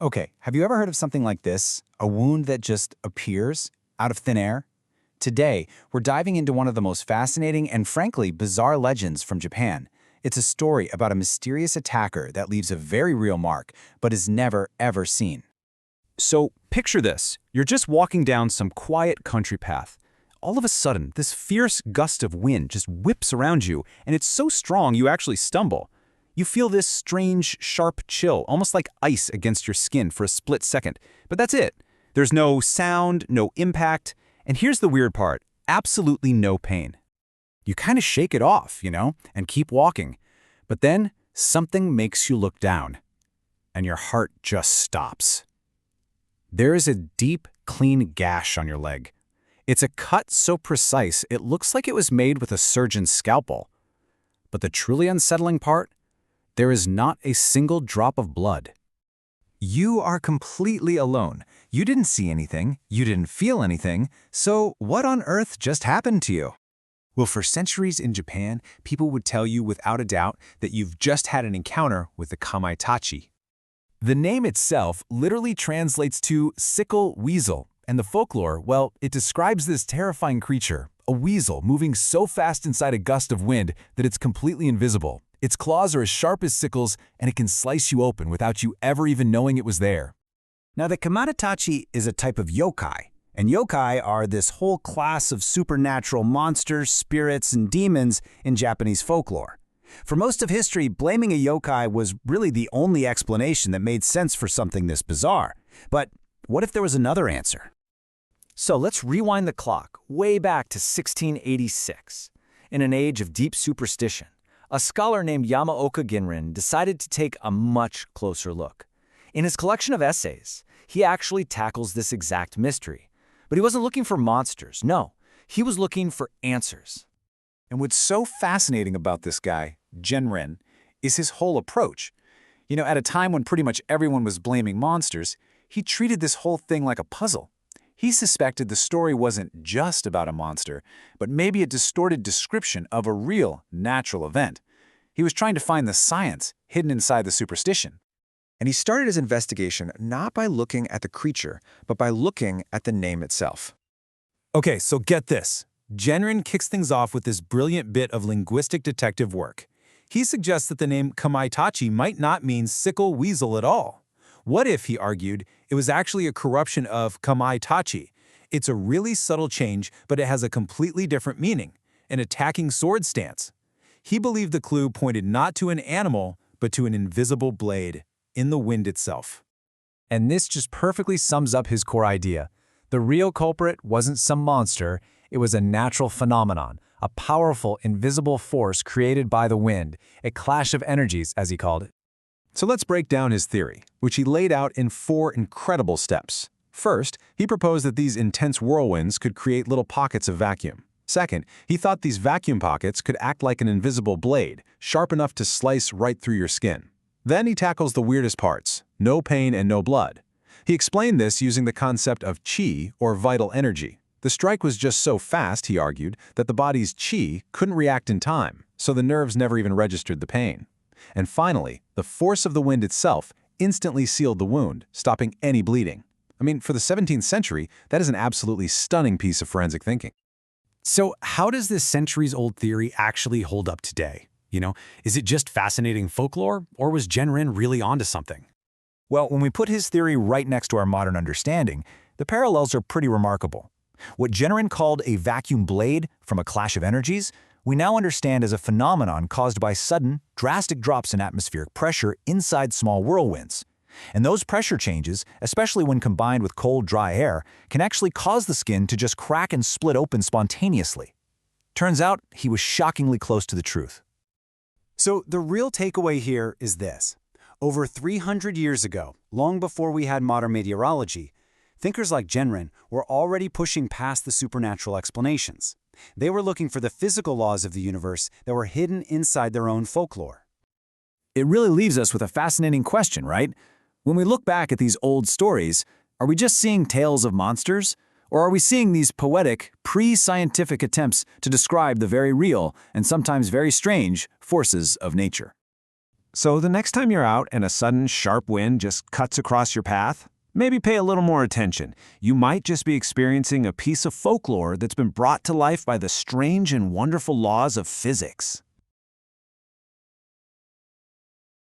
Okay, have you ever heard of something like this? A wound that just appears out of thin air? Today, we're diving into one of the most fascinating and frankly bizarre legends from Japan. It's a story about a mysterious attacker that leaves a very real mark, but is never, ever seen. So, picture this. You're just walking down some quiet country path. All of a sudden, this fierce gust of wind just whips around you, and it's so strong you actually stumble. You feel this strange, sharp chill, almost like ice against your skin for a split second. But that's it. There's no sound, no impact, and here's the weird part, absolutely no pain. You kind of shake it off, and keep walking. But then, something makes you look down, and your heart just stops. There is a deep, clean gash on your leg. It's a cut so precise it looks like it was made with a surgeon's scalpel. But the truly unsettling part? There is not a single drop of blood. You are completely alone. You didn't see anything, you didn't feel anything, so what on earth just happened to you? Well, for centuries in Japan, people would tell you without a doubt that you've just had an encounter with the Kamaitachi. The name itself literally translates to sickle weasel, and the folklore, well, it describes this terrifying creature, a weasel moving so fast inside a gust of wind that it's completely invisible. Its claws are as sharp as sickles, and it can slice you open without you ever even knowing it was there. Now, the Kamaitachi is a type of yokai, and yokai are this whole class of supernatural monsters, spirits, and demons in Japanese folklore. For most of history, blaming a yokai was really the only explanation that made sense for something this bizarre. But what if there was another answer? So let's rewind the clock way back to 1686. In an age of deep superstition, a scholar named Yamaoka Ginrin decided to take a much closer look. In his collection of essays, he actually tackles this exact mystery. But he wasn't looking for monsters, no. He was looking for answers. And what's so fascinating about this guy, Ginrin, is his whole approach. At a time when pretty much everyone was blaming monsters, he treated this whole thing like a puzzle. He suspected the story wasn't just about a monster, but maybe a distorted description of a real, natural event. He was trying to find the science hidden inside the superstition. And he started his investigation not by looking at the creature, but by looking at the name itself. Okay, so get this. Ginrin kicks things off with this brilliant bit of linguistic detective work. He suggests that the name Kamaitachi might not mean sickle weasel at all. What if, he argued, it was actually a corruption of Kamaitachi? It's a really subtle change, but it has a completely different meaning, an attacking sword stance. He believed the clue pointed not to an animal, but to an invisible blade in the wind itself. And this just perfectly sums up his core idea. The real culprit wasn't some monster, it was a natural phenomenon, a powerful, invisible force created by the wind, a clash of energies, as he called it. So let's break down his theory, which he laid out in 4 incredible steps. First, he proposed that these intense whirlwinds could create little pockets of vacuum. Second, he thought these vacuum pockets could act like an invisible blade, sharp enough to slice right through your skin. Then he tackles the weirdest parts, no pain and no blood. He explained this using the concept of chi, or vital energy. The strike was just so fast, he argued, that the body's chi couldn't react in time, so the nerves never even registered the pain. And finally, the force of the wind itself instantly sealed the wound, stopping any bleeding. For the 17th century, that is an absolutely stunning piece of forensic thinking. So how does this centuries-old theory actually hold up today? Is it just fascinating folklore, or was Ginrin really onto something? Well, when we put his theory right next to our modern understanding, the parallels are pretty remarkable. What Ginrin called a vacuum blade from a clash of energies, we now understand as a phenomenon caused by sudden, drastic drops in atmospheric pressure inside small whirlwinds. And those pressure changes, especially when combined with cold, dry air, can actually cause the skin to just crack and split open spontaneously. Turns out, he was shockingly close to the truth. So the real takeaway here is this. Over 300 years ago, long before we had modern meteorology, thinkers like Ginrin were already pushing past the supernatural explanations. They were looking for the physical laws of the universe that were hidden inside their own folklore. It really leaves us with a fascinating question, right? When we look back at these old stories, are we just seeing tales of monsters? Or are we seeing these poetic, pre-scientific attempts to describe the very real and sometimes very strange forces of nature? So the next time you're out and a sudden sharp wind just cuts across your path, maybe pay a little more attention. You might just be experiencing a piece of folklore that's been brought to life by the strange and wonderful laws of physics.